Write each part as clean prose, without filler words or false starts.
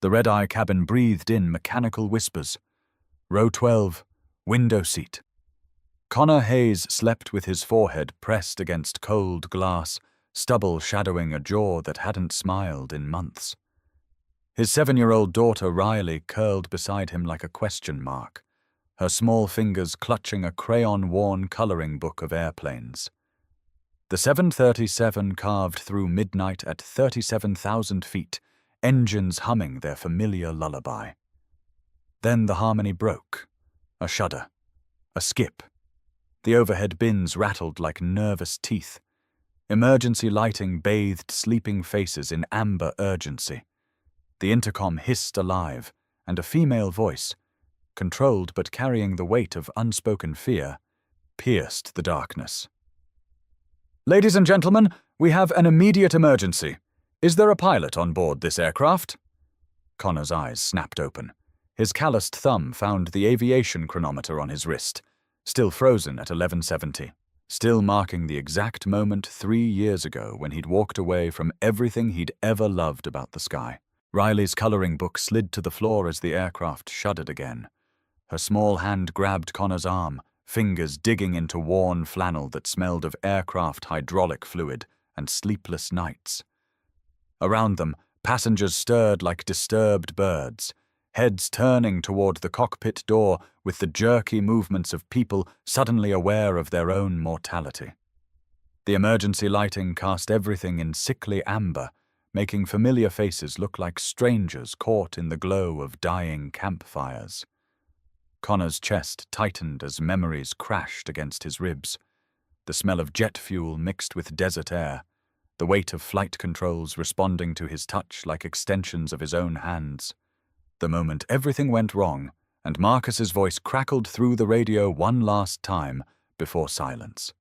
The red-eye cabin breathed in mechanical whispers. Row 12, window seat. Connor Hayes slept with his forehead pressed against cold glass, stubble shadowing a jaw that hadn't smiled in months. His 7-year-old daughter Riley curled beside him like a question mark, her small fingers clutching a crayon-worn coloring book of airplanes. The 737 carved through midnight at 37,000 feet, engines humming their familiar lullaby. Then the harmony broke. A shudder. A skip. The overhead bins rattled like nervous teeth. Emergency lighting bathed sleeping faces in amber urgency. The intercom hissed alive, and a female voice, controlled but carrying the weight of unspoken fear, pierced the darkness. "Ladies and gentlemen, we have an immediate emergency. Is there a pilot on board this aircraft?" Connor's eyes snapped open. His calloused thumb found the aviation chronometer on his wrist, still frozen at 11:70, still marking the exact moment 3 years ago when he'd walked away from everything he'd ever loved about the sky. Riley's coloring book slid to the floor as the aircraft shuddered again. Her small hand grabbed Connor's arm, fingers digging into worn flannel that smelled of aircraft hydraulic fluid and sleepless nights. Around them, passengers stirred like disturbed birds, heads turning toward the cockpit door with the jerky movements of people suddenly aware of their own mortality. The emergency lighting cast everything in sickly amber, making familiar faces look like strangers caught in the glow of dying campfires. Connor's chest tightened as memories crashed against his ribs. The smell of jet fuel mixed with desert air, the weight of flight controls responding to his touch like extensions of his own hands. The moment everything went wrong, and Marcus's voice crackled through the radio one last time before silence.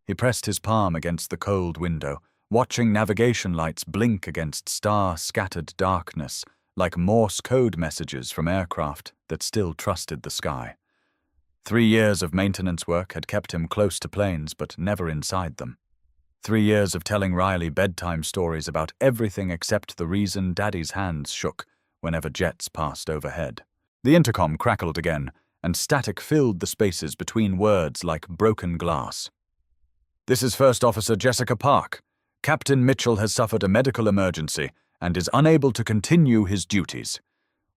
He pressed his palm against the cold window, watching navigation lights blink against star-scattered darkness, like Morse code messages from aircraft that still trusted the sky. 3 years of maintenance work had kept him close to planes, but never inside them. 3 years of telling Riley bedtime stories about everything except the reason Daddy's hands shook whenever jets passed overhead. The intercom crackled again, and static filled the spaces between words like broken glass. "This is First Officer Jessica Park. Captain Mitchell has suffered a medical emergency and is unable to continue his duties.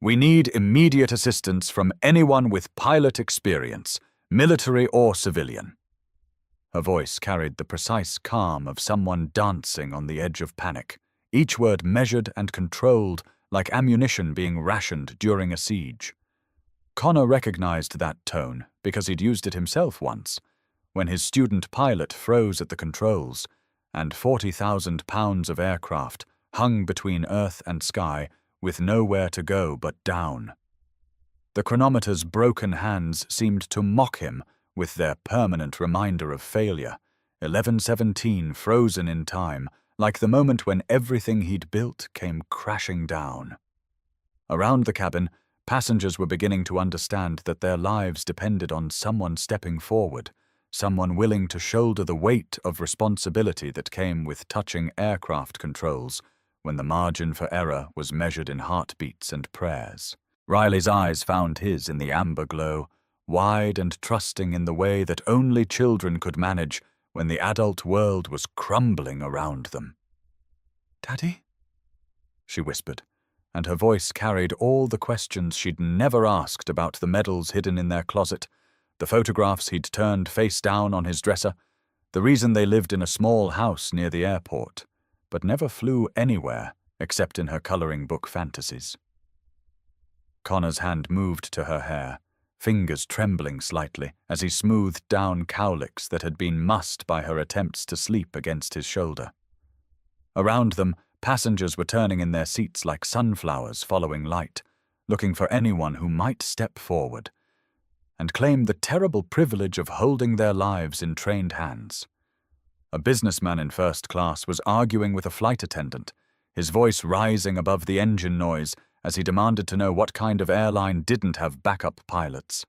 We need immediate assistance from anyone with pilot experience, military or civilian." Her voice carried the precise calm of someone dancing on the edge of panic, each word measured and controlled like ammunition being rationed during a siege. Connor recognized that tone because he'd used it himself once, when his student pilot froze at the controls, and 40,000 pounds of aircraft hung between earth and sky with nowhere to go but down. The chronometer's broken hands seemed to mock him with their permanent reminder of failure, 11:17 frozen in time, like the moment when everything he'd built came crashing down. Around the cabin, passengers were beginning to understand that their lives depended on someone stepping forward, someone willing to shoulder the weight of responsibility that came with touching aircraft controls when the margin for error was measured in heartbeats and prayers. Riley's eyes found his in the amber glow, wide and trusting in the way that only children could manage when the adult world was crumbling around them. "Daddy?" she whispered, and her voice carried all the questions she'd never asked about the medals hidden in their closet, the photographs he'd turned face down on his dresser, the reason they lived in a small house near the airport, but never flew anywhere except in her coloring book fantasies. Connor's hand moved to her hair, fingers trembling slightly as he smoothed down cowlicks that had been mussed by her attempts to sleep against his shoulder. Around them, passengers were turning in their seats like sunflowers following light, looking for anyone who might step forward and claim the terrible privilege of holding their lives in trained hands. A businessman in first class was arguing with a flight attendant, his voice rising above the engine noise as he demanded to know what kind of airline didn't have backup pilots.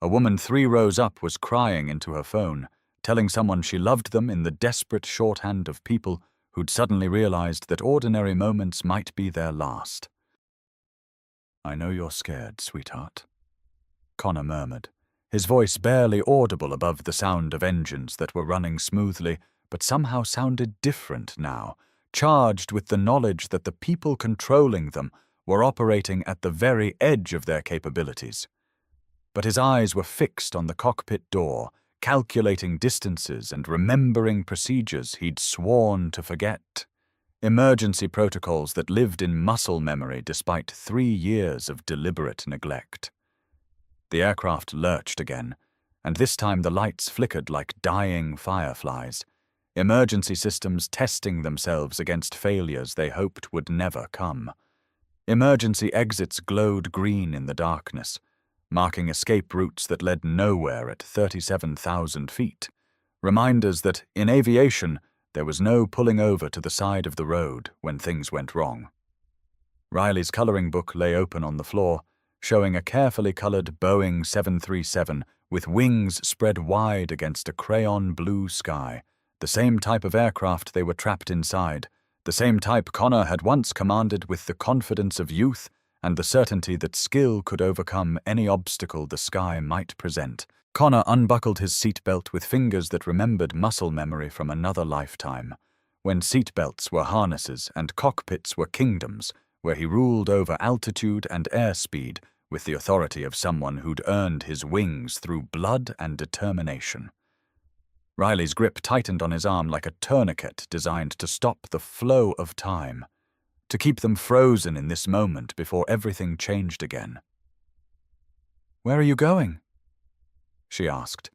A woman 3 rows up was crying into her phone, telling someone she loved them in the desperate shorthand of people who'd suddenly realized that ordinary moments might be their last. I know you're scared, sweetheart, Connor murmured, his voice barely audible above the sound of engines that were running smoothly, but somehow sounded different now, charged with the knowledge that the people controlling them were operating at the very edge of their capabilities. But his eyes were fixed on the cockpit door, calculating distances and remembering procedures he'd sworn to forget. Emergency protocols that lived in muscle memory despite 3 years of deliberate neglect. The aircraft lurched again, and this time the lights flickered like dying fireflies, emergency systems testing themselves against failures they hoped would never come. Emergency exits glowed green in the darkness, marking escape routes that led nowhere at 37,000 feet, reminders that, in aviation, there was no pulling over to the side of the road when things went wrong. Riley's coloring book lay open on the floor, showing a carefully colored Boeing 737 with wings spread wide against a crayon blue sky, the same type of aircraft they were trapped inside, the same type Connor had once commanded with the confidence of youth and the certainty that skill could overcome any obstacle the sky might present. Connor unbuckled his seatbelt with fingers that remembered muscle memory from another lifetime, when seatbelts were harnesses and cockpits were kingdoms, where he ruled over altitude and airspeed with the authority of someone who'd earned his wings through blood and determination. Riley's grip tightened on his arm like a tourniquet designed to stop the flow of time, to keep them frozen in this moment before everything changed again. "Where are you going?" she asked,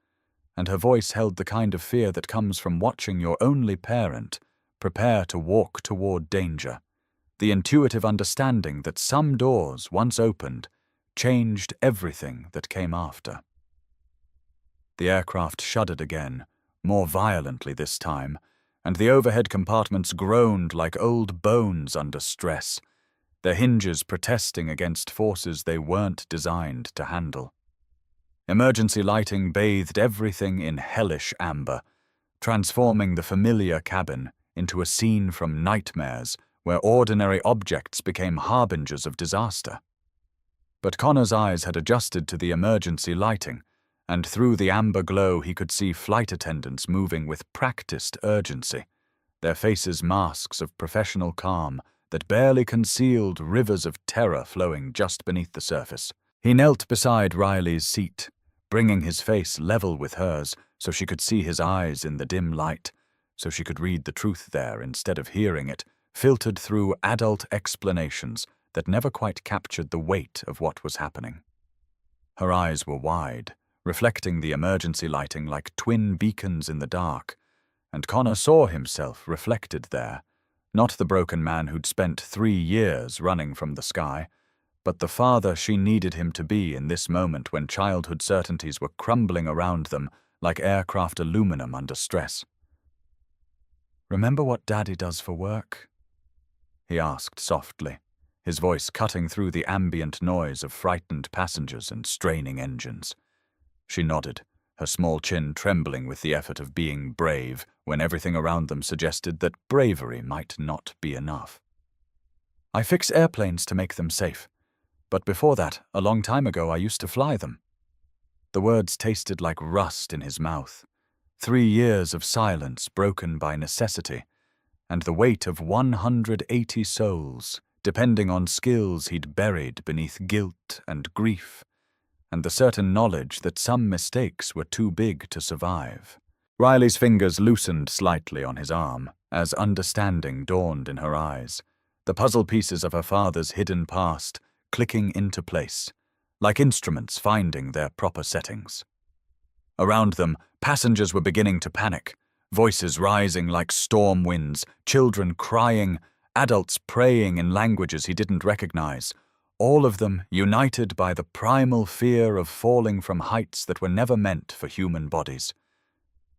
and her voice held the kind of fear that comes from watching your only parent prepare to walk toward danger, the intuitive understanding that some doors, once opened, changed everything that came after. The aircraft shuddered again, more violently this time, and the overhead compartments groaned like old bones under stress, their hinges protesting against forces they weren't designed to handle. Emergency lighting bathed everything in hellish amber, transforming the familiar cabin into a scene from nightmares where ordinary objects became harbingers of disaster. But Connor's eyes had adjusted to the emergency lighting, and through the amber glow he could see flight attendants moving with practiced urgency, their faces masks of professional calm that barely concealed rivers of terror flowing just beneath the surface. He knelt beside Riley's seat, bringing his face level with hers so she could see his eyes in the dim light, so she could read the truth there instead of hearing it, filtered through adult explanations that never quite captured the weight of what was happening. Her eyes were wide, reflecting the emergency lighting like twin beacons in the dark, and Connor saw himself reflected there, not the broken man who'd spent 3 years running from the sky, but the father she needed him to be in this moment when childhood certainties were crumbling around them like aircraft aluminum under stress. "Remember what Daddy does for work?" he asked softly, his voice cutting through the ambient noise of frightened passengers and straining engines. She nodded, her small chin trembling with the effort of being brave when everything around them suggested that bravery might not be enough. "I fix airplanes to make them safe. But before that, a long time ago, I used to fly them." The words tasted like rust in his mouth. 3 years of silence broken by necessity, and the weight of 180 souls, depending on skills he'd buried beneath guilt and grief, and the certain knowledge that some mistakes were too big to survive. Riley's fingers loosened slightly on his arm as understanding dawned in her eyes, the puzzle pieces of her father's hidden past clicking into place, like instruments finding their proper settings. Around them, passengers were beginning to panic, voices rising like storm winds, children crying, adults praying in languages he didn't recognize, all of them united by the primal fear of falling from heights that were never meant for human bodies.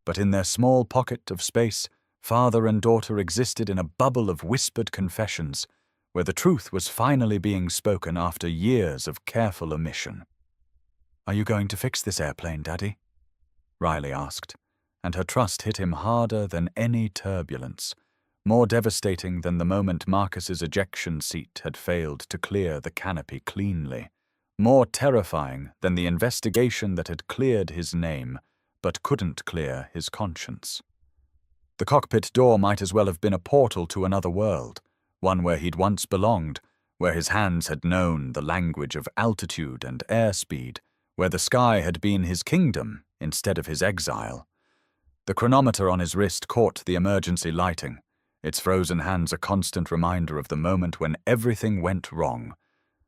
But in their small pocket of space, father and daughter existed in a bubble of whispered confessions, where the truth was finally being spoken after years of careful omission. "Are you going to fix this airplane, Daddy?" Riley asked, and her trust hit him harder than any turbulence, more devastating than the moment Marcus's ejection seat had failed to clear the canopy cleanly, more terrifying than the investigation that had cleared his name but couldn't clear his conscience. The cockpit door might as well have been a portal to another world, one where he'd once belonged, where his hands had known the language of altitude and airspeed, where the sky had been his kingdom instead of his exile. The chronometer on his wrist caught the emergency lighting, its frozen hands a constant reminder of the moment when everything went wrong,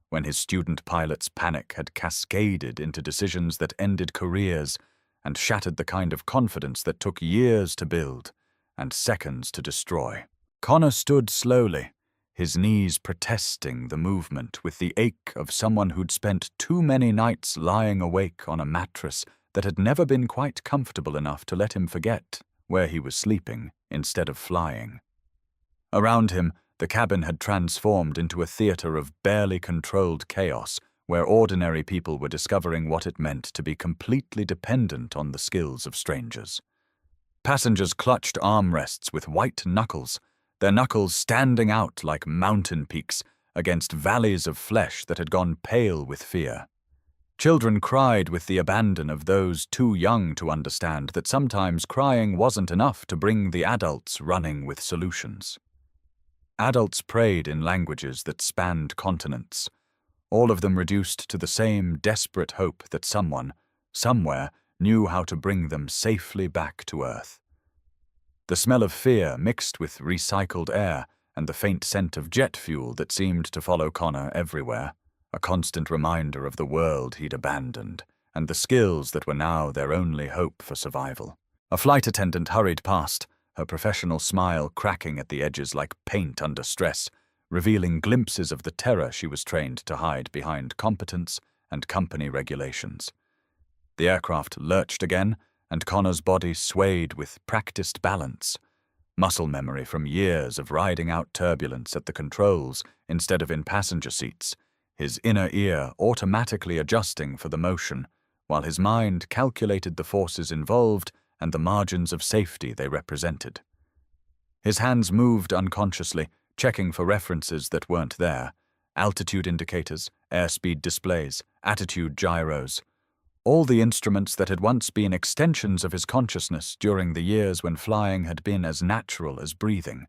when his student pilot's panic had cascaded into decisions that ended careers and shattered the kind of confidence that took years to build and seconds to destroy. Connor stood slowly, his knees protesting the movement with the ache of someone who'd spent too many nights lying awake on a mattress that had never been quite comfortable enough to let him forget where he was sleeping instead of flying. Around him, the cabin had transformed into a theater of barely controlled chaos, where ordinary people were discovering what it meant to be completely dependent on the skills of strangers. Passengers clutched armrests with white knuckles, their knuckles standing out like mountain peaks against valleys of flesh that had gone pale with fear. Children cried with the abandon of those too young to understand that sometimes crying wasn't enough to bring the adults running with solutions. Adults prayed in languages that spanned continents, all of them reduced to the same desperate hope that someone, somewhere, knew how to bring them safely back to Earth. The smell of fear mixed with recycled air and the faint scent of jet fuel that seemed to follow Connor everywhere, a constant reminder of the world he'd abandoned and the skills that were now their only hope for survival. A flight attendant hurried past, her professional smile cracking at the edges like paint under stress, revealing glimpses of the terror she was trained to hide behind competence and company regulations. The aircraft lurched again, and Connor's body swayed with practiced balance, muscle memory from years of riding out turbulence at the controls instead of in passenger seats, his inner ear automatically adjusting for the motion, while his mind calculated the forces involved and the margins of safety they represented. His hands moved unconsciously, checking for references that weren't there: altitude indicators, airspeed displays, attitude gyros, all the instruments that had once been extensions of his consciousness during the years when flying had been as natural as breathing.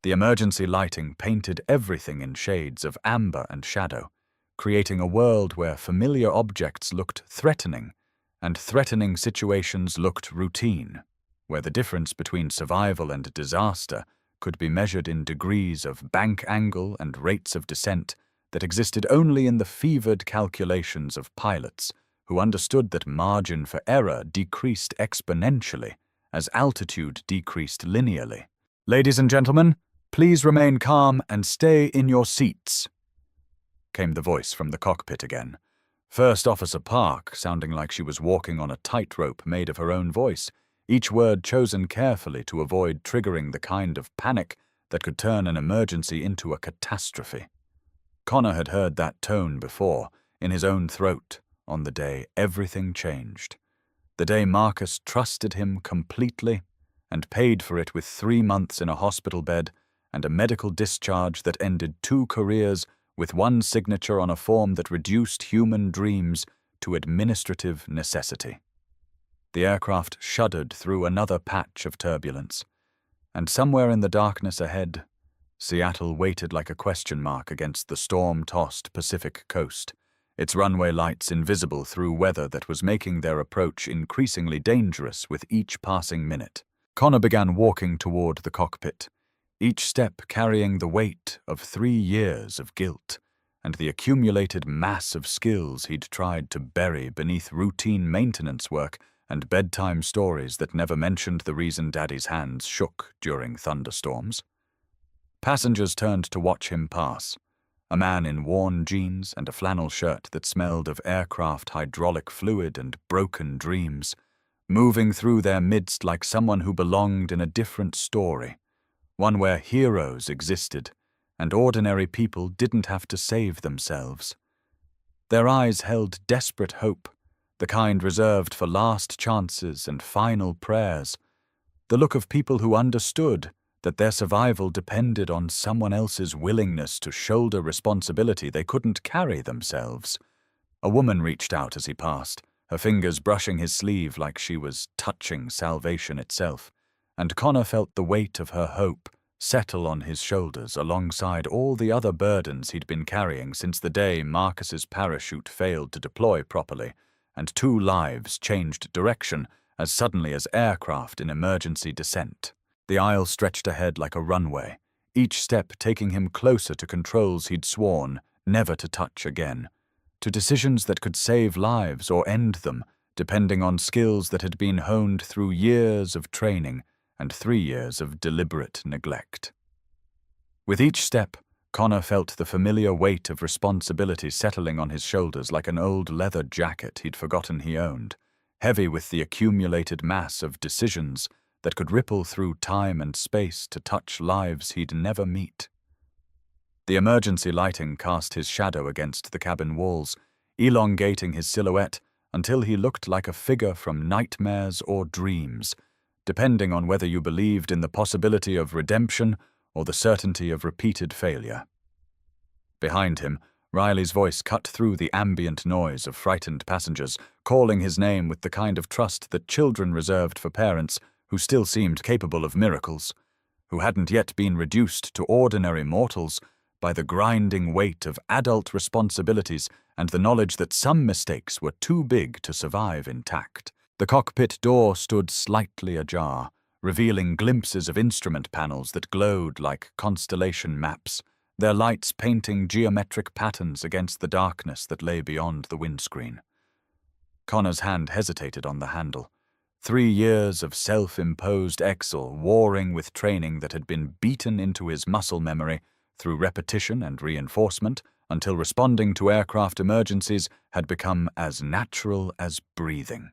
The emergency lighting painted everything in shades of amber and shadow, creating a world where familiar objects looked threatening and threatening situations looked routine, where the difference between survival and disaster could be measured in degrees of bank angle and rates of descent that existed only in the fevered calculations of pilots who understood that margin for error decreased exponentially as altitude decreased linearly. "Ladies and gentlemen, please remain calm and stay in your seats," came the voice from the cockpit again. First Officer Park sounding like she was walking on a tightrope made of her own voice, each word chosen carefully to avoid triggering the kind of panic that could turn an emergency into a catastrophe. Connor had heard that tone before, in his own throat, on the day everything changed. The day Marcus trusted him completely and paid for it with 3 months in a hospital bed and a medical discharge that ended 2 careers with 1 signature on a form that reduced human dreams to administrative necessity. The aircraft shuddered through another patch of turbulence, and somewhere in the darkness ahead, Seattle waited like a question mark against the storm-tossed Pacific coast, its runway lights invisible through weather that was making their approach increasingly dangerous with each passing minute. Connor began walking toward the cockpit, each step carrying the weight of 3 years of guilt and the accumulated mass of skills he'd tried to bury beneath routine maintenance work and bedtime stories that never mentioned the reason Daddy's hands shook during thunderstorms. Passengers turned to watch him pass, a man in worn jeans and a flannel shirt that smelled of aircraft hydraulic fluid and broken dreams, moving through their midst like someone who belonged in a different story, one where heroes existed and ordinary people didn't have to save themselves. Their eyes held desperate hope, the kind reserved for last chances and final prayers, the look of people who understood that their survival depended on someone else's willingness to shoulder responsibility they couldn't carry themselves. A woman reached out as he passed, her fingers brushing his sleeve like she was touching salvation itself, and Connor felt the weight of her hope settle on his shoulders alongside all the other burdens he'd been carrying since the day Marcus's parachute failed to deploy properly, and 2 lives changed direction as suddenly as aircraft in emergency descent. The aisle stretched ahead like a runway, each step taking him closer to controls he'd sworn never to touch again, to decisions that could save lives or end them, depending on skills that had been honed through years of training and 3 years of deliberate neglect. With each step, Connor felt the familiar weight of responsibility settling on his shoulders like an old leather jacket he'd forgotten he owned, heavy with the accumulated mass of decisions that could ripple through time and space to touch lives he'd never meet. The emergency lighting cast his shadow against the cabin walls, elongating his silhouette until he looked like a figure from nightmares or dreams, depending on whether you believed in the possibility of redemption or the certainty of repeated failure. Behind him, Riley's voice cut through the ambient noise of frightened passengers, calling his name with the kind of trust that children reserved for parents who still seemed capable of miracles, who hadn't yet been reduced to ordinary mortals by the grinding weight of adult responsibilities and the knowledge that some mistakes were too big to survive intact. The cockpit door stood slightly ajar, revealing glimpses of instrument panels that glowed like constellation maps, their lights painting geometric patterns against the darkness that lay beyond the windscreen. Connor's hand hesitated on the handle. 3 years of self-imposed exile warring with training that had been beaten into his muscle memory through repetition and reinforcement until responding to aircraft emergencies had become as natural as breathing.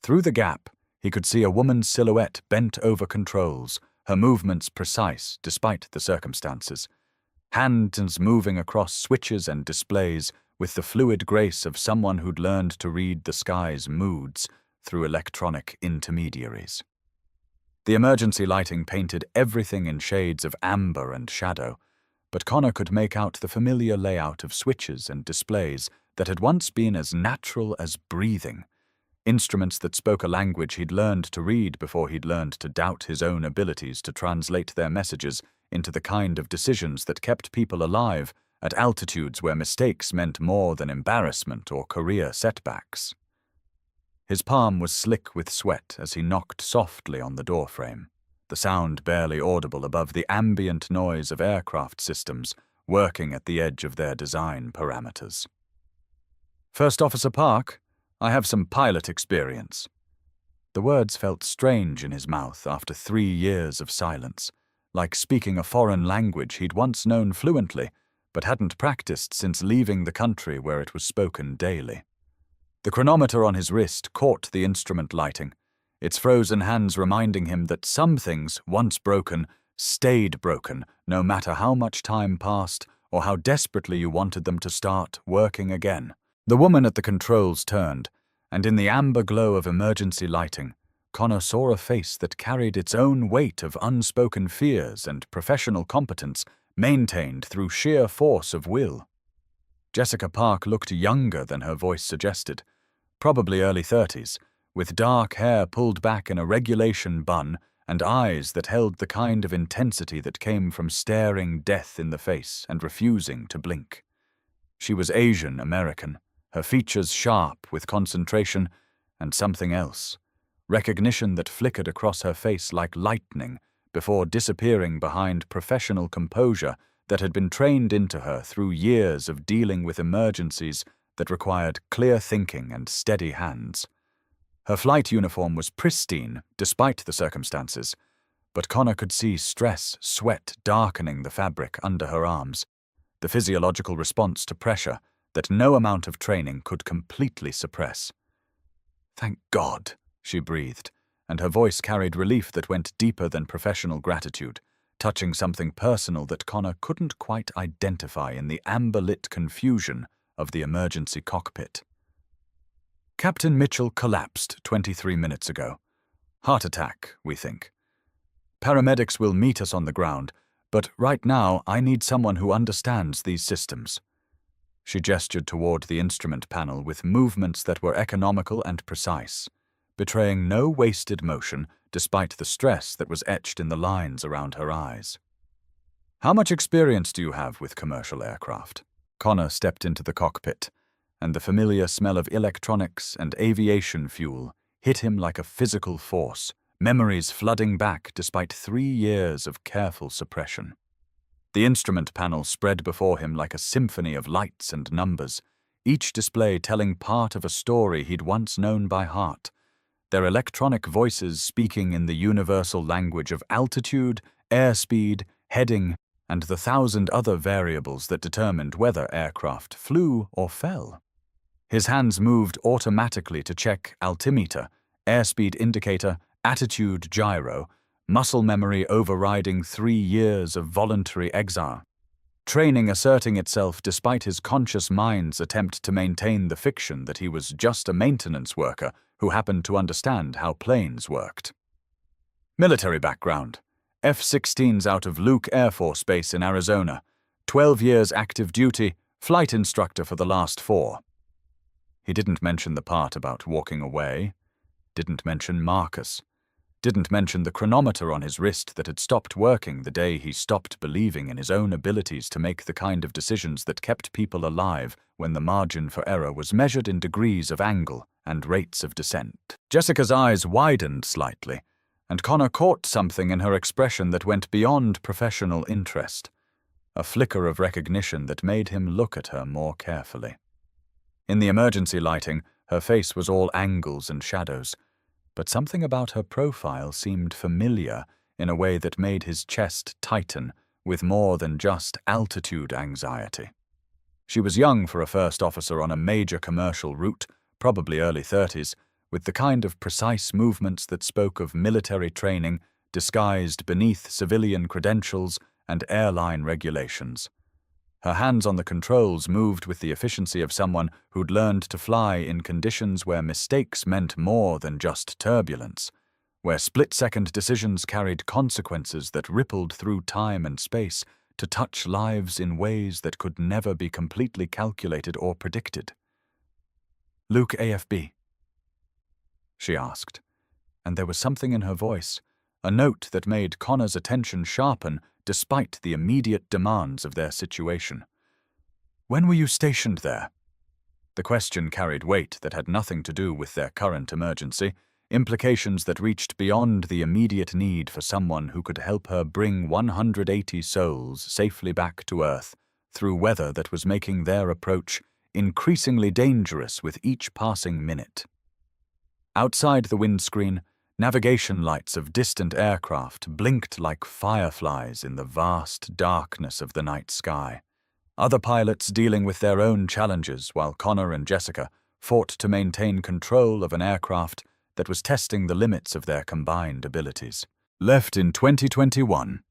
Through the gap, he could see a woman's silhouette bent over controls, her movements precise despite the circumstances. Hands moving across switches and displays with the fluid grace of someone who'd learned to read the sky's moods through electronic intermediaries. The emergency lighting painted everything in shades of amber and shadow, but Connor could make out the familiar layout of switches and displays that had once been as natural as breathing, instruments that spoke a language he'd learned to read before he'd learned to doubt his own abilities to translate their messages into the kind of decisions that kept people alive at altitudes where mistakes meant more than embarrassment or career setbacks. His palm was slick with sweat as he knocked softly on the doorframe, the sound barely audible above the ambient noise of aircraft systems working at the edge of their design parameters. "First Officer Park, I have some pilot experience." The words felt strange in his mouth after 3 years of silence, like speaking a foreign language he'd once known fluently, but hadn't practiced since leaving the country where it was spoken daily. The chronometer on his wrist caught the instrument lighting, its frozen hands reminding him that some things, once broken, stayed broken, no matter how much time passed or how desperately you wanted them to start working again. The woman at the controls turned, and in the amber glow of emergency lighting, Connor saw a face that carried its own weight of unspoken fears and professional competence maintained through sheer force of will. Jessica Park looked younger than her voice suggested, probably early 30s, with dark hair pulled back in a regulation bun and eyes that held the kind of intensity that came from staring death in the face and refusing to blink. She was Asian American, her features sharp with concentration and something else, recognition that flickered across her face like lightning before disappearing behind professional composure that had been trained into her through years of dealing with emergencies that required clear thinking and steady hands. Her flight uniform was pristine despite the circumstances, but Connor could see stress, sweat darkening the fabric under her arms, the physiological response to pressure that no amount of training could completely suppress. "Thank God," she breathed, and her voice carried relief that went deeper than professional gratitude, touching something personal that Connor couldn't quite identify in the amber-lit confusion of the emergency cockpit. "Captain Mitchell collapsed 23 minutes ago. Heart attack, we think. Paramedics will meet us on the ground, but right now I need someone who understands these systems." She gestured toward the instrument panel with movements that were economical and precise, betraying no wasted motion despite the stress that was etched in the lines around her eyes. "How much experience do you have with commercial aircraft?" Connor stepped into the cockpit, and the familiar smell of electronics and aviation fuel hit him like a physical force, memories flooding back despite 3 years of careful suppression. The instrument panel spread before him like a symphony of lights and numbers, each display telling part of a story he'd once known by heart, their electronic voices speaking in the universal language of altitude, airspeed, heading, and the 1,000 other variables that determined whether aircraft flew or fell. His hands moved automatically to check altimeter, airspeed indicator, attitude gyro, muscle memory overriding 3 years of voluntary exile. Training asserting itself despite his conscious mind's attempt to maintain the fiction that he was just a maintenance worker who happened to understand how planes worked. Military background. F-16s out of Luke Air Force Base in Arizona. 12 years active duty, flight instructor for the last 4. He didn't mention the part about walking away. Didn't mention Marcus. Didn't mention the chronometer on his wrist that had stopped working the day he stopped believing in his own abilities to make the kind of decisions that kept people alive when the margin for error was measured in degrees of angle and rates of descent. Jessica's eyes widened slightly, and Connor caught something in her expression that went beyond professional interest, a flicker of recognition that made him look at her more carefully. In the emergency lighting, her face was all angles and shadows, but something about her profile seemed familiar in a way that made his chest tighten with more than just altitude anxiety. She was young for a first officer on a major commercial route, probably early 30s, with the kind of precise movements that spoke of military training disguised beneath civilian credentials and airline regulations. Her hands on the controls moved with the efficiency of someone who'd learned to fly in conditions where mistakes meant more than just turbulence, where split-second decisions carried consequences that rippled through time and space to touch lives in ways that could never be completely calculated or predicted. "Luke AFB?" she asked, and there was something in her voice, a note that made Connor's attention sharpen despite the immediate demands of their situation. "When were you stationed there?" The question carried weight that had nothing to do with their current emergency, implications that reached beyond the immediate need for someone who could help her bring 180 souls safely back to Earth through weather that was making their approach increasingly dangerous with each passing minute. Outside the windscreen, navigation lights of distant aircraft blinked like fireflies in the vast darkness of the night sky. Other pilots dealing with their own challenges while Connor and Jessica fought to maintain control of an aircraft that was testing the limits of their combined abilities. "Left in 2021,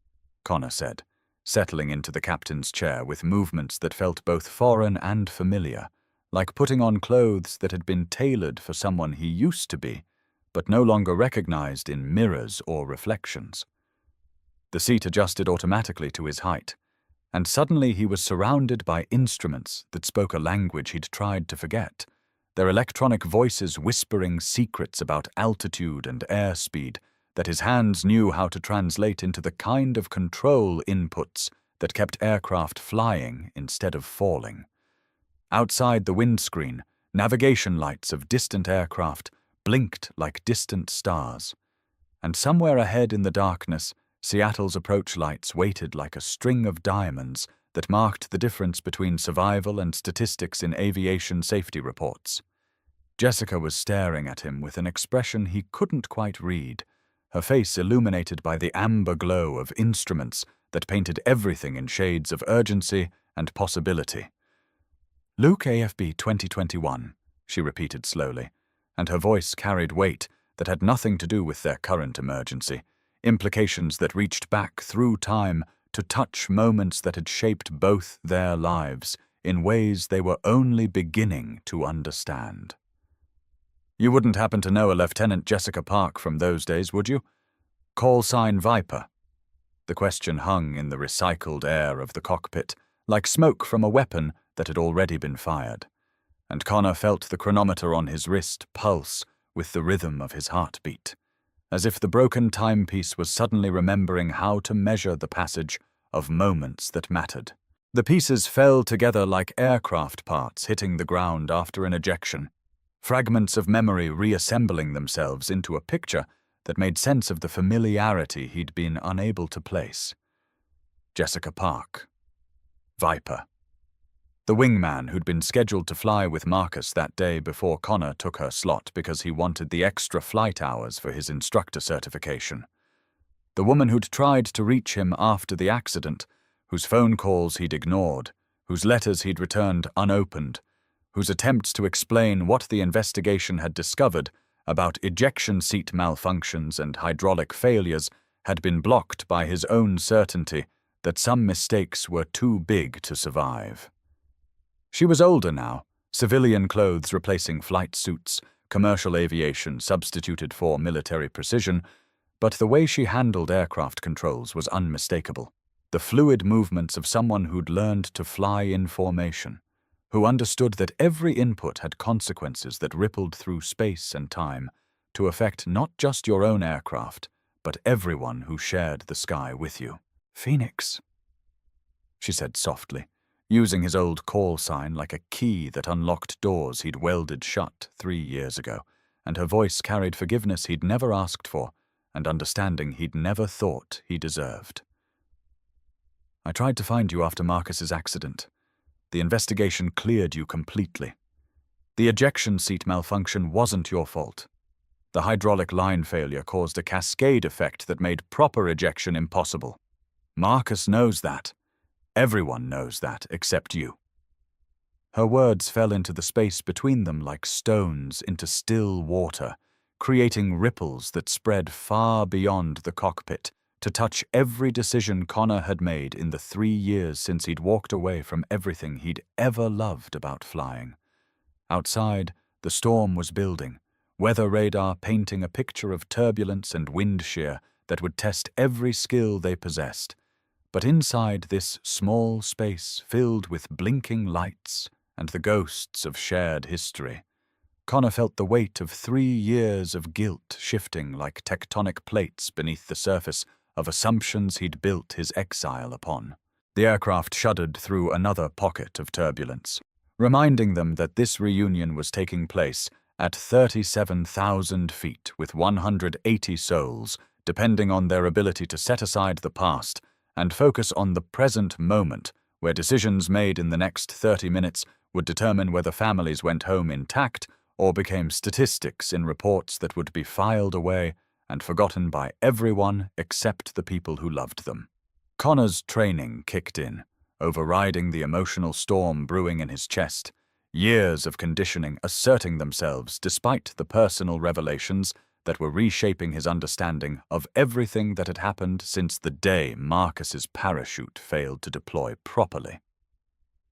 Connor said, settling into the captain's chair with movements that felt both foreign and familiar, like putting on clothes that had been tailored for someone he used to be, but no longer recognized in mirrors or reflections. The seat adjusted automatically to his height, and suddenly he was surrounded by instruments that spoke a language he'd tried to forget, their electronic voices whispering secrets about altitude and airspeed that his hands knew how to translate into the kind of control inputs that kept aircraft flying instead of falling. Outside the windscreen, navigation lights of distant aircraft blinked like distant stars, and somewhere ahead in the darkness, Seattle's approach lights waited like a string of diamonds that marked the difference between survival and statistics in aviation safety reports. Jessica was staring at him with an expression he couldn't quite read, her face illuminated by the amber glow of instruments that painted everything in shades of urgency and possibility. "Luke AFB 2021, she repeated slowly, and her voice carried weight that had nothing to do with their current emergency, implications that reached back through time to touch moments that had shaped both their lives in ways they were only beginning to understand. "You wouldn't happen to know a Lieutenant Jessica Park from those days, would you?" Call sign Viper. The question hung in the recycled air of the cockpit, like smoke from a weapon that had already been fired, and Connor felt the chronometer on his wrist pulse with the rhythm of his heartbeat, as if the broken timepiece was suddenly remembering how to measure the passage of moments that mattered. The pieces fell together like aircraft parts hitting the ground after an ejection, fragments of memory reassembling themselves into a picture that made sense of the familiarity he'd been unable to place. Jessica Park. Viper. The wingman who'd been scheduled to fly with Marcus that day before Connor took her slot because he wanted the extra flight hours for his instructor certification. The woman who'd tried to reach him after the accident, whose phone calls he'd ignored, whose letters he'd returned unopened, whose attempts to explain what the investigation had discovered about ejection seat malfunctions and hydraulic failures had been blocked by his own certainty that some mistakes were too big to survive. She was older now, civilian clothes replacing flight suits, commercial aviation substituted for military precision, but the way she handled aircraft controls was unmistakable. The fluid movements of someone who'd learned to fly in formation, who understood that every input had consequences that rippled through space and time to affect not just your own aircraft, but everyone who shared the sky with you. "Phoenix," she said softly, using his old call sign like a key that unlocked doors he'd welded shut 3 years ago, and her voice carried forgiveness he'd never asked for and understanding he'd never thought he deserved. "I tried to find you after Marcus's accident. The investigation cleared you completely. The ejection seat malfunction wasn't your fault. The hydraulic line failure caused a cascade effect that made proper ejection impossible. Marcus knows that. Everyone knows that except you." Her words fell into the space between them like stones into still water, creating ripples that spread far beyond the cockpit to touch every decision Connor had made in the 3 years since he'd walked away from everything he'd ever loved about flying. Outside, the storm was building, weather radar painting a picture of turbulence and wind shear that would test every skill they possessed. But inside this small space filled with blinking lights and the ghosts of shared history, Connor felt the weight of 3 years of guilt shifting like tectonic plates beneath the surface of assumptions he'd built his exile upon. The aircraft shuddered through another pocket of turbulence, reminding them that this reunion was taking place at 37,000 feet with 180 souls, depending on their ability to set aside the past and focus on the present moment, where decisions made in the next 30 minutes would determine whether families went home intact or became statistics in reports that would be filed away and forgotten by everyone except the people who loved them. Connor's training kicked in, overriding the emotional storm brewing in his chest, years of conditioning asserting themselves despite the personal revelations that were reshaping his understanding of everything that had happened since the day Marcus's parachute failed to deploy properly.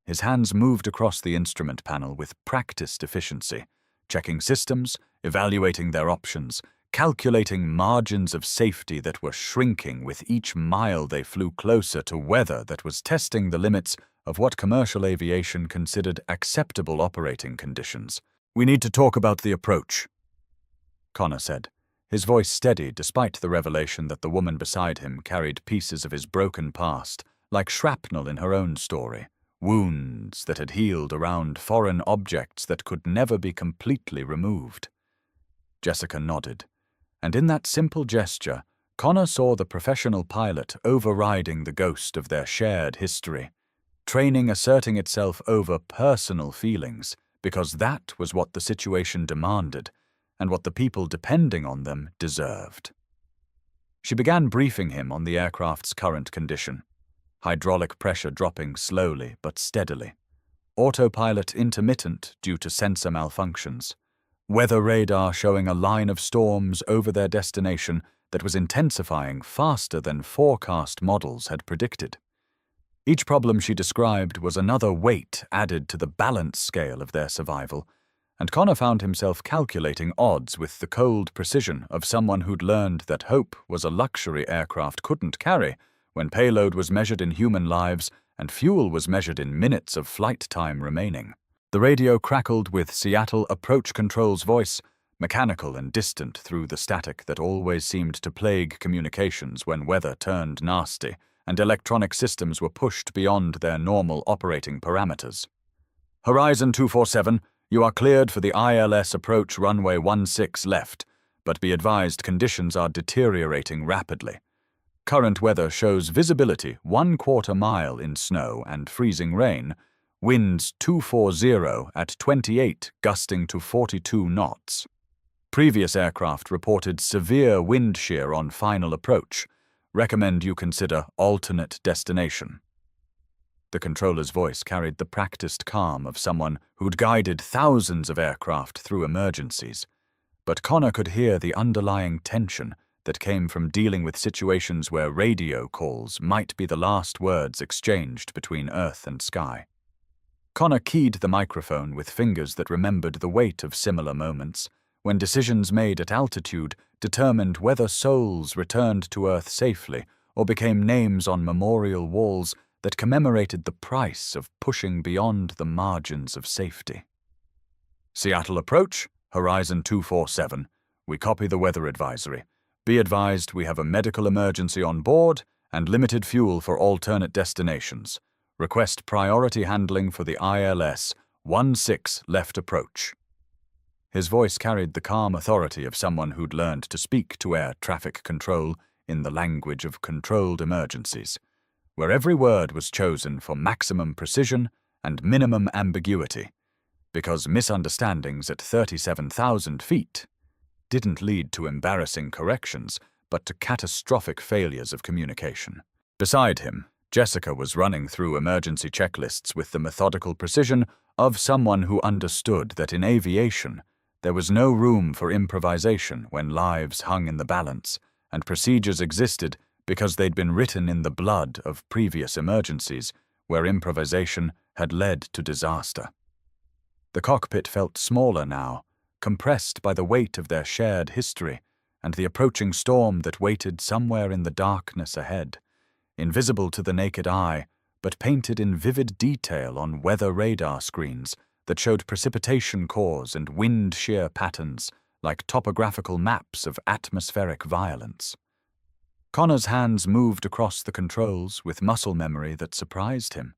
His hands moved across the instrument panel with practiced efficiency, checking systems, evaluating their options, calculating margins of safety that were shrinking with each mile they flew closer to weather that was testing the limits of what commercial aviation considered acceptable operating conditions. "We need to talk about the approach," Connor said, his voice steady despite the revelation that the woman beside him carried pieces of his broken past, like shrapnel in her own story, wounds that had healed around foreign objects that could never be completely removed. Jessica nodded, and in that simple gesture, Connor saw the professional pilot overriding the ghost of their shared history, training asserting itself over personal feelings, because that was what the situation demanded and what the people depending on them deserved. She began briefing him on the aircraft's current condition, hydraulic pressure dropping slowly but steadily, autopilot intermittent due to sensor malfunctions, weather radar showing a line of storms over their destination that was intensifying faster than forecast models had predicted. Each problem she described was another weight added to the balance scale of their survival, and Connor found himself calculating odds with the cold precision of someone who'd learned that hope was a luxury aircraft couldn't carry when payload was measured in human lives and fuel was measured in minutes of flight time remaining. The radio crackled with Seattle Approach Control's voice, mechanical and distant through the static that always seemed to plague communications when weather turned nasty and electronic systems were pushed beyond their normal operating parameters. Horizon 247, you are cleared for the ILS approach runway 16 left, but be advised conditions are deteriorating rapidly. Current weather shows visibility 1/4 mile in snow and freezing rain, winds 240 at 28 gusting to 42 knots. Previous aircraft reported severe wind shear on final approach. Recommend you consider alternate destination. The controller's voice carried the practiced calm of someone who'd guided thousands of aircraft through emergencies. But Connor could hear the underlying tension that came from dealing with situations where radio calls might be the last words exchanged between earth and sky. Connor keyed the microphone with fingers that remembered the weight of similar moments, when decisions made at altitude determined whether souls returned to Earth safely or became names on memorial walls that commemorated the price of pushing beyond the margins of safety. Seattle approach, Horizon 247. We copy the weather advisory. Be advised we have a medical emergency on board and limited fuel for alternate destinations. Request priority handling for the ILS 16 left approach. His voice carried the calm authority of someone who'd learned to speak to air traffic control in the language of controlled emergencies, where every word was chosen for maximum precision and minimum ambiguity, because misunderstandings at 37,000 feet didn't lead to embarrassing corrections, but to catastrophic failures of communication. Beside him, Jessica was running through emergency checklists with the methodical precision of someone who understood that in aviation, there was no room for improvisation when lives hung in the balance, and procedures existed because they'd been written in the blood of previous emergencies where improvisation had led to disaster. The cockpit felt smaller now, compressed by the weight of their shared history and the approaching storm that waited somewhere in the darkness ahead, invisible to the naked eye, but painted in vivid detail on weather radar screens that showed precipitation cores and wind shear patterns like topographical maps of atmospheric violence. Connor's hands moved across the controls with muscle memory that surprised him,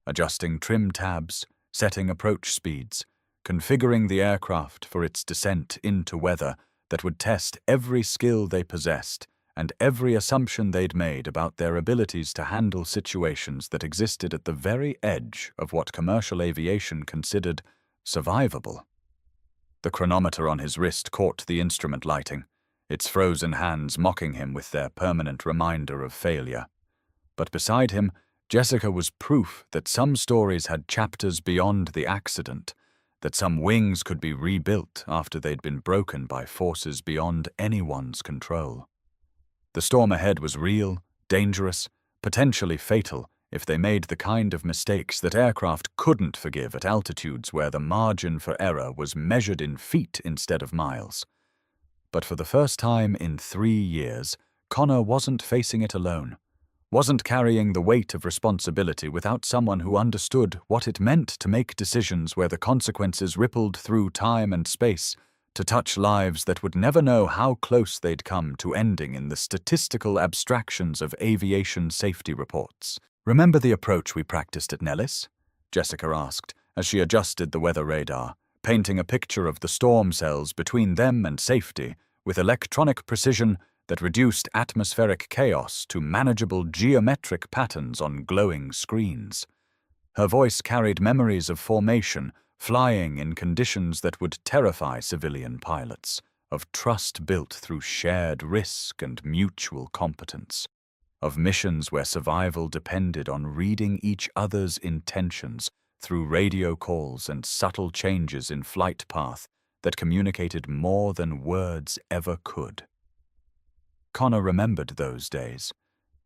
adjusting trim tabs, setting approach speeds, configuring the aircraft for its descent into weather that would test every skill they possessed and every assumption they'd made about their abilities to handle situations that existed at the very edge of what commercial aviation considered survivable. The chronometer on his wrist caught the instrument lighting, its frozen hands mocking him with their permanent reminder of failure. But beside him, Jessica was proof that some stories had chapters beyond the accident, that some wings could be rebuilt after they'd been broken by forces beyond anyone's control. The storm ahead was real, dangerous, potentially fatal if they made the kind of mistakes that aircraft couldn't forgive at altitudes where the margin for error was measured in feet instead of miles. But for the first time in 3 years, Connor wasn't facing it alone, wasn't carrying the weight of responsibility without someone who understood what it meant to make decisions where the consequences rippled through time and space, to touch lives that would never know how close they'd come to ending in the statistical abstractions of aviation safety reports. "Remember the approach we practiced at Nellis?" Jessica asked as she adjusted the weather radar, painting a picture of the storm cells between them and safety with electronic precision that reduced atmospheric chaos to manageable geometric patterns on glowing screens. Her voice carried memories of formation, flying in conditions that would terrify civilian pilots, of trust built through shared risk and mutual competence, of missions where survival depended on reading each other's intentions through radio calls and subtle changes in flight path that communicated more than words ever could. Connor remembered those days,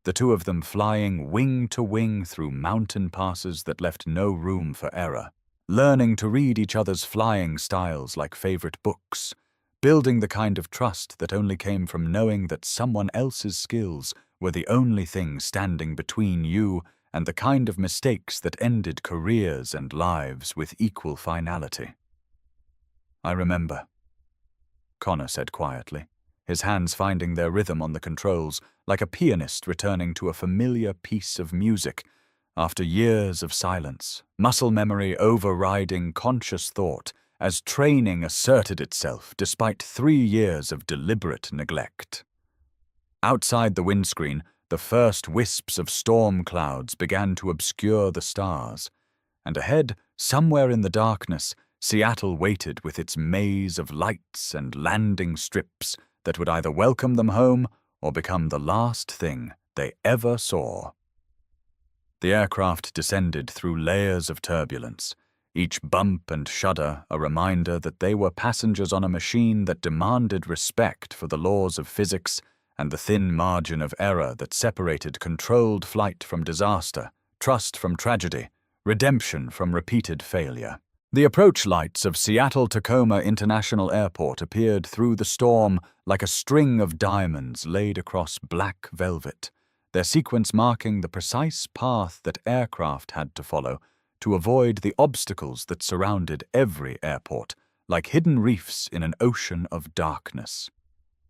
the two of them flying wing to wing through mountain passes that left no room for error, learning to read each other's flying styles like favorite books, building the kind of trust that only came from knowing that someone else's skills were the only thing standing between you and the kind of mistakes that ended careers and lives with equal finality. "I remember," Connor said quietly, his hands finding their rhythm on the controls like a pianist returning to a familiar piece of music after years of silence, muscle memory overriding conscious thought as training asserted itself despite 3 years of deliberate neglect. Outside the windscreen, the first wisps of storm clouds began to obscure the stars, and ahead, somewhere in the darkness, Seattle waited with its maze of lights and landing strips that would either welcome them home or become the last thing they ever saw. The aircraft descended through layers of turbulence, each bump and shudder a reminder that they were passengers on a machine that demanded respect for the laws of physics and the thin margin of error that separated controlled flight from disaster, trust from tragedy, redemption from repeated failure. The approach lights of Seattle-Tacoma International Airport appeared through the storm like a string of diamonds laid across black velvet, their sequence marking the precise path that aircraft had to follow to avoid the obstacles that surrounded every airport, like hidden reefs in an ocean of darkness.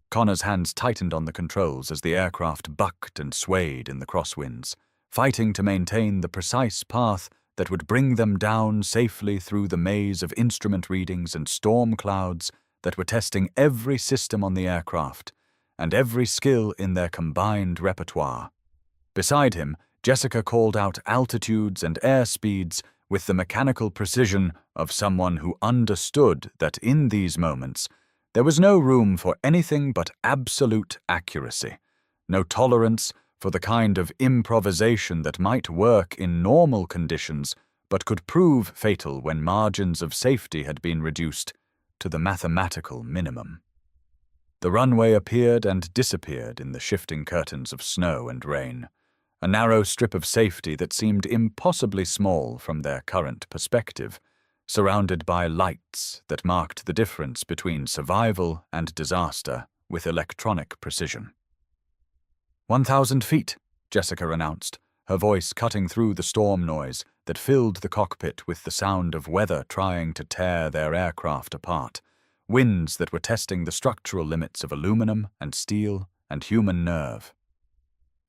Connor's hands tightened on the controls as the aircraft bucked and swayed in the crosswinds, fighting to maintain the precise path that would bring them down safely through the maze of instrument readings and storm clouds that were testing every system on the aircraft and every skill in their combined repertoire. Beside him, Jessica called out altitudes and airspeeds with the mechanical precision of someone who understood that in these moments there was no room for anything but absolute accuracy, no tolerance for the kind of improvisation that might work in normal conditions but could prove fatal when margins of safety had been reduced to the mathematical minimum. The runway appeared and disappeared in the shifting curtains of snow and rain, a narrow strip of safety that seemed impossibly small from their current perspective, surrounded by lights that marked the difference between survival and disaster with electronic precision. 1,000 feet, Jessica announced, her voice cutting through the storm noise that filled the cockpit with the sound of weather trying to tear their aircraft apart, winds that were testing the structural limits of aluminum and steel and human nerve.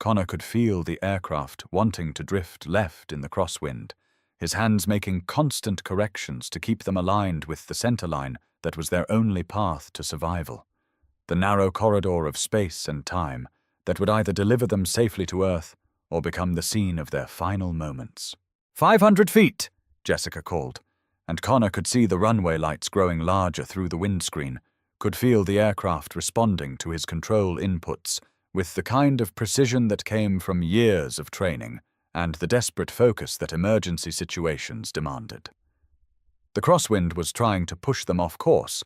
Connor could feel the aircraft wanting to drift left in the crosswind, his hands making constant corrections to keep them aligned with the centerline that was their only path to survival, the narrow corridor of space and time that would either deliver them safely to Earth or become the scene of their final moments. 500 feet, Jessica called, and Connor could see the runway lights growing larger through the windscreen, could feel the aircraft responding to his control inputs with the kind of precision that came from years of training and the desperate focus that emergency situations demanded. The crosswind was trying to push them off course,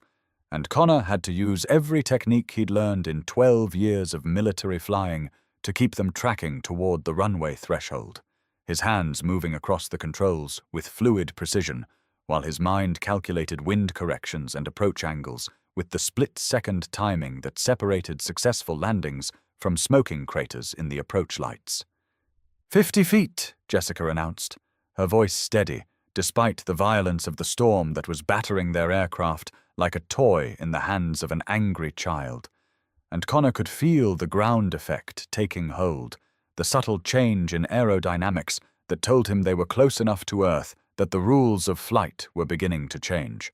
and Connor had to use every technique he'd learned in 12 years of military flying to keep them tracking toward the runway threshold, his hands moving across the controls with fluid precision, while his mind calculated wind corrections and approach angles with the split-second timing that separated successful landings from smoking craters in the approach lights. 50 feet, Jessica announced, her voice steady, despite the violence of the storm that was battering their aircraft like a toy in the hands of an angry child. And Connor could feel the ground effect taking hold, the subtle change in aerodynamics that told him they were close enough to Earth that the rules of flight were beginning to change,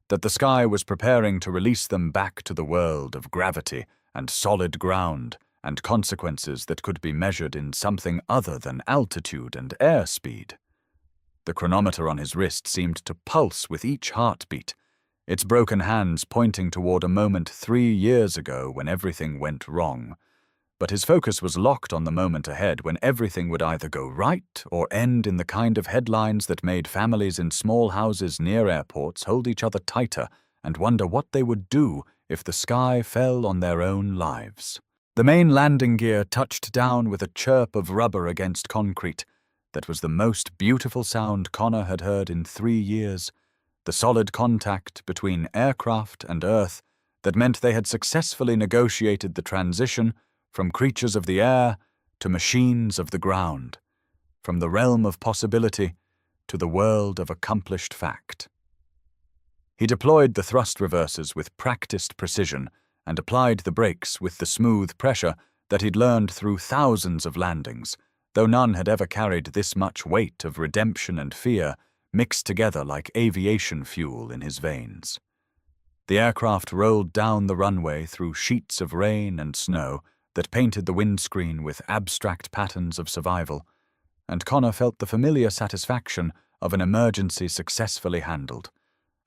that the sky was preparing to release them back to the world of gravity and solid ground and consequences that could be measured in something other than altitude and airspeed. The chronometer on his wrist seemed to pulse with each heartbeat, its broken hands pointing toward a moment 3 years ago when everything went wrong. But his focus was locked on the moment ahead when everything would either go right or end in the kind of headlines that made families in small houses near airports hold each other tighter and wonder what they would do if the sky fell on their own lives. The main landing gear touched down with a chirp of rubber against concrete, that was the most beautiful sound Connor had heard in 3 years, the solid contact between aircraft and Earth that meant they had successfully negotiated the transition from creatures of the air to machines of the ground, from the realm of possibility to the world of accomplished fact. He deployed the thrust reversers with practiced precision and applied the brakes with the smooth pressure that he'd learned through thousands of landings, though none had ever carried this much weight of redemption and fear mixed together like aviation fuel in his veins. The aircraft rolled down the runway through sheets of rain and snow that painted the windscreen with abstract patterns of survival, and Connor felt the familiar satisfaction of an emergency successfully handled,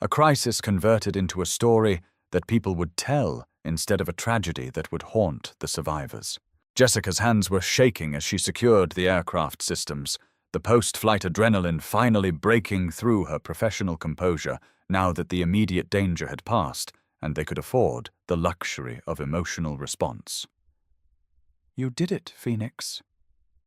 a crisis converted into a story that people would tell instead of a tragedy that would haunt the survivors. Jessica's hands were shaking as she secured the aircraft systems, the post-flight adrenaline finally breaking through her professional composure now that the immediate danger had passed and they could afford the luxury of emotional response. "You did it, Phoenix,"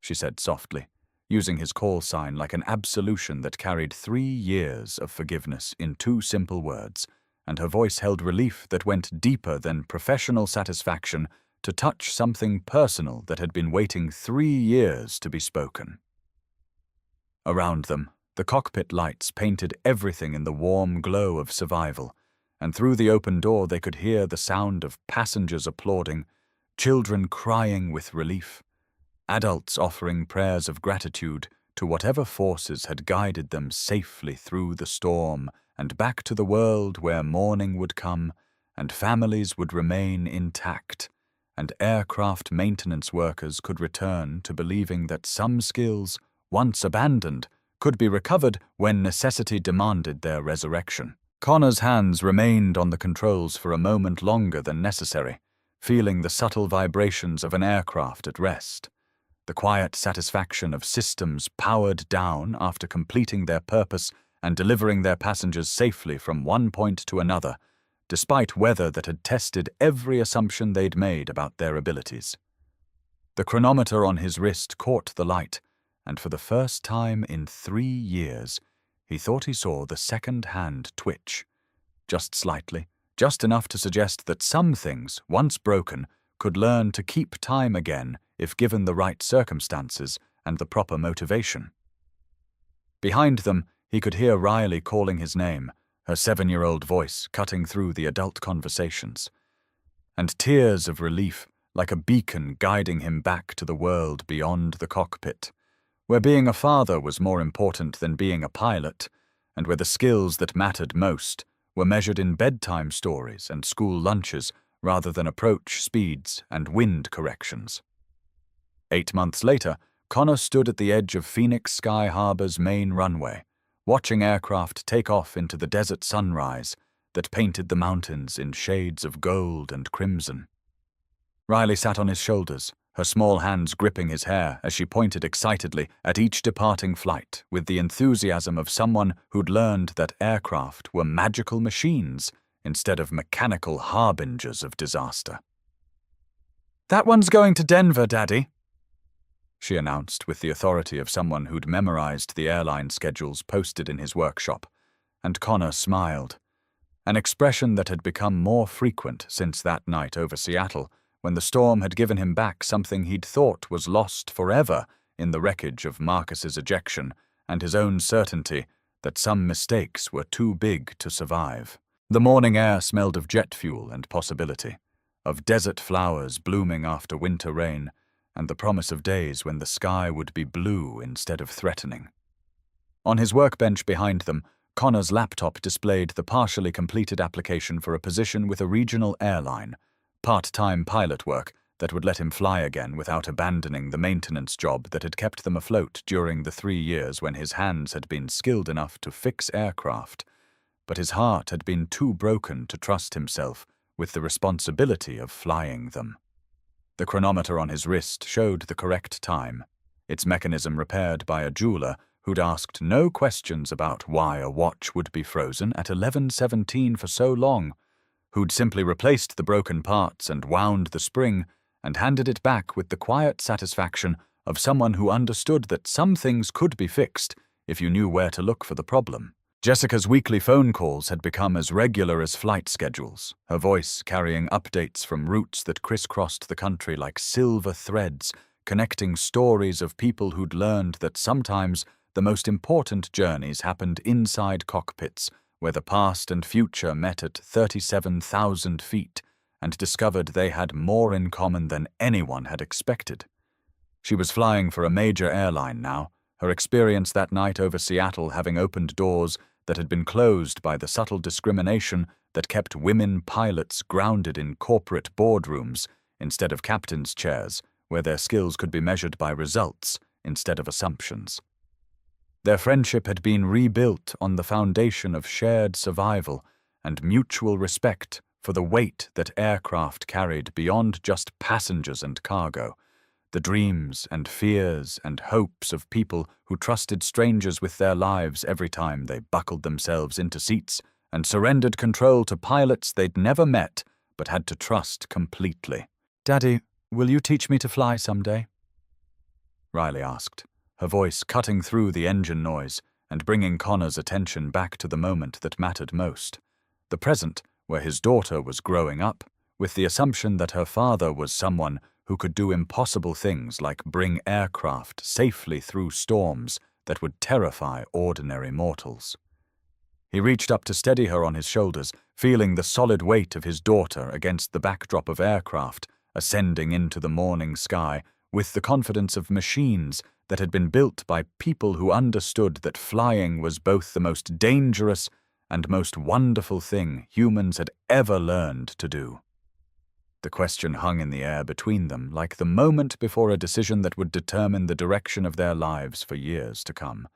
she said softly, using his call sign like an absolution that carried 3 years of forgiveness in 2 simple words, and her voice held relief that went deeper than professional satisfaction to touch something personal that had been waiting 3 years to be spoken. Around them, the cockpit lights painted everything in the warm glow of survival, and through the open door they could hear the sound of passengers applauding, children crying with relief, adults offering prayers of gratitude to whatever forces had guided them safely through the storm and back to the world where morning would come and families would remain intact, and aircraft maintenance workers could return to believing that some skills, once abandoned, could be recovered when necessity demanded their resurrection. Connor's hands remained on the controls for a moment longer than necessary, feeling the subtle vibrations of an aircraft at rest, the quiet satisfaction of systems powered down after completing their purpose and delivering their passengers safely from one point to another, despite weather that had tested every assumption they'd made about their abilities. The chronometer on his wrist caught the light, and for the first time in 3 years, he thought he saw the second hand twitch, just slightly, just enough to suggest that some things, once broken, could learn to keep time again if given the right circumstances and the proper motivation. Behind them, he could hear Riley calling his name, her 7-year-old voice cutting through the adult conversations, and tears of relief like a beacon guiding him back to the world beyond the cockpit, where being a father was more important than being a pilot, and where the skills that mattered most were measured in bedtime stories and school lunches rather than approach speeds and wind corrections. 8 months later, Connor stood at the edge of Phoenix Sky Harbor's main runway, watching aircraft take off into the desert sunrise that painted the mountains in shades of gold and crimson. Riley sat on his shoulders, her small hands gripping his hair as she pointed excitedly at each departing flight with the enthusiasm of someone who'd learned that aircraft were magical machines instead of mechanical harbingers of disaster. "That one's going to Denver, Daddy," she announced with the authority of someone who'd memorized the airline schedules posted in his workshop, and Connor smiled, an expression that had become more frequent since that night over Seattle, when the storm had given him back something he'd thought was lost forever in the wreckage of Marcus's ejection and his own certainty that some mistakes were too big to survive. The morning air smelled of jet fuel and possibility, of desert flowers blooming after winter rain, and the promise of days when the sky would be blue instead of threatening. On his workbench behind them, Connor's laptop displayed the partially completed application for a position with a regional airline, part-time pilot work that would let him fly again without abandoning the maintenance job that had kept them afloat during the 3 years when his hands had been skilled enough to fix aircraft, but his heart had been too broken to trust himself with the responsibility of flying them. The chronometer on his wrist showed the correct time, its mechanism repaired by a jeweler who'd asked no questions about why a watch would be frozen at 11:17 for so long, who'd simply replaced the broken parts and wound the spring and handed it back with the quiet satisfaction of someone who understood that some things could be fixed if you knew where to look for the problem. Jessica's weekly phone calls had become as regular as flight schedules, her voice carrying updates from routes that crisscrossed the country like silver threads, connecting stories of people who'd learned that sometimes the most important journeys happened inside cockpits, where the past and future met at 37,000 feet, and discovered they had more in common than anyone had expected. She was flying for a major airline now, her experience that night over Seattle having opened doors that had been closed by the subtle discrimination that kept women pilots grounded in corporate boardrooms instead of captain's chairs, where their skills could be measured by results instead of assumptions. Their friendship had been rebuilt on the foundation of shared survival and mutual respect for the weight that aircraft carried beyond just passengers and cargo, the dreams and fears and hopes of people who trusted strangers with their lives every time they buckled themselves into seats and surrendered control to pilots they'd never met but had to trust completely. "Daddy, will you teach me to fly someday?" Riley asked, her voice cutting through the engine noise and bringing Connor's attention back to the moment that mattered most, the present where his daughter was growing up, with the assumption that her father was someone who could do impossible things like bring aircraft safely through storms that would terrify ordinary mortals. He reached up to steady her on his shoulders, feeling the solid weight of his daughter against the backdrop of aircraft, ascending into the morning sky with the confidence of machines that had been built by people who understood that flying was both the most dangerous and most wonderful thing humans had ever learned to do. The question hung in the air between them like the moment before a decision that would determine the direction of their lives for years to come,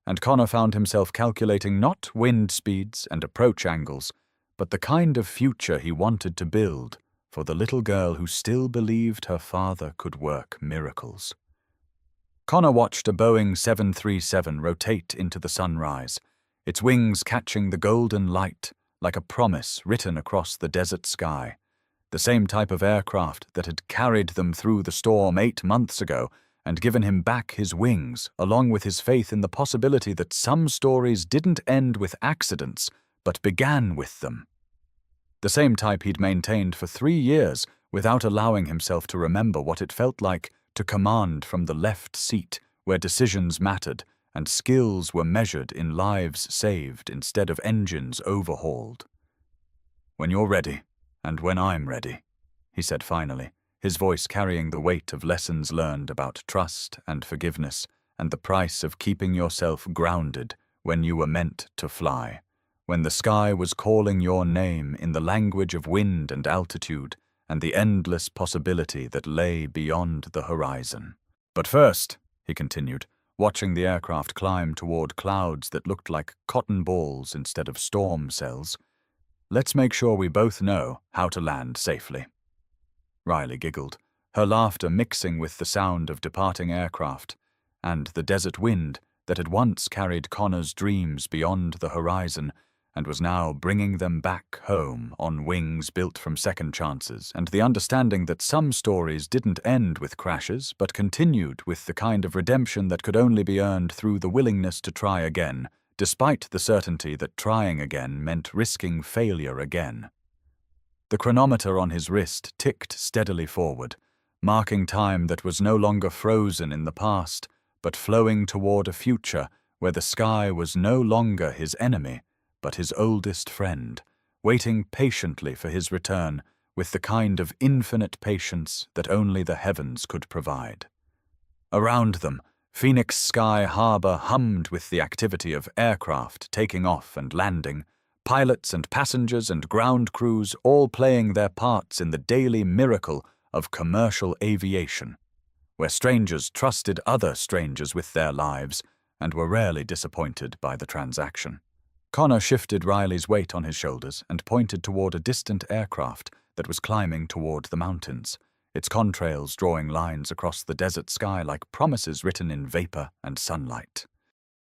and Connor found himself calculating not wind speeds and approach angles, but the kind of future he wanted to build for the little girl who still believed her father could work miracles. Connor watched a Boeing 737 rotate into the sunrise, its wings catching the golden light like a promise written across the desert sky. The same type of aircraft that had carried them through the storm 8 months ago and given him back his wings, along with his faith in the possibility that some stories didn't end with accidents, but began with them. The same type he'd maintained for 3 years without allowing himself to remember what it felt like to command from the left seat, where decisions mattered and skills were measured in lives saved instead of engines overhauled. "When you're ready, and when I'm ready," he said finally, his voice carrying the weight of lessons learned about trust and forgiveness and the price of keeping yourself grounded when you were meant to fly, when the sky was calling your name in the language of wind and altitude and the endless possibility that lay beyond the horizon. "But first," he continued, watching the aircraft climb toward clouds that looked like cotton balls instead of storm cells, "let's make sure we both know how to land safely." Riley giggled, her laughter mixing with the sound of departing aircraft and the desert wind that had once carried Connor's dreams beyond the horizon and was now bringing them back home on wings built from second chances, and the understanding that some stories didn't end with crashes but continued with the kind of redemption that could only be earned through the willingness to try again, despite the certainty that trying again meant risking failure again. The chronometer on his wrist ticked steadily forward, marking time that was no longer frozen in the past, but flowing toward a future where the sky was no longer his enemy, but his oldest friend, waiting patiently for his return with the kind of infinite patience that only the heavens could provide. Around them, Phoenix Sky Harbor hummed with the activity of aircraft taking off and landing, pilots and passengers and ground crews all playing their parts in the daily miracle of commercial aviation, where strangers trusted other strangers with their lives and were rarely disappointed by the transaction. Connor shifted Riley's weight on his shoulders and pointed toward a distant aircraft that was climbing toward the mountains, its contrails drawing lines across the desert sky like promises written in vapor and sunlight.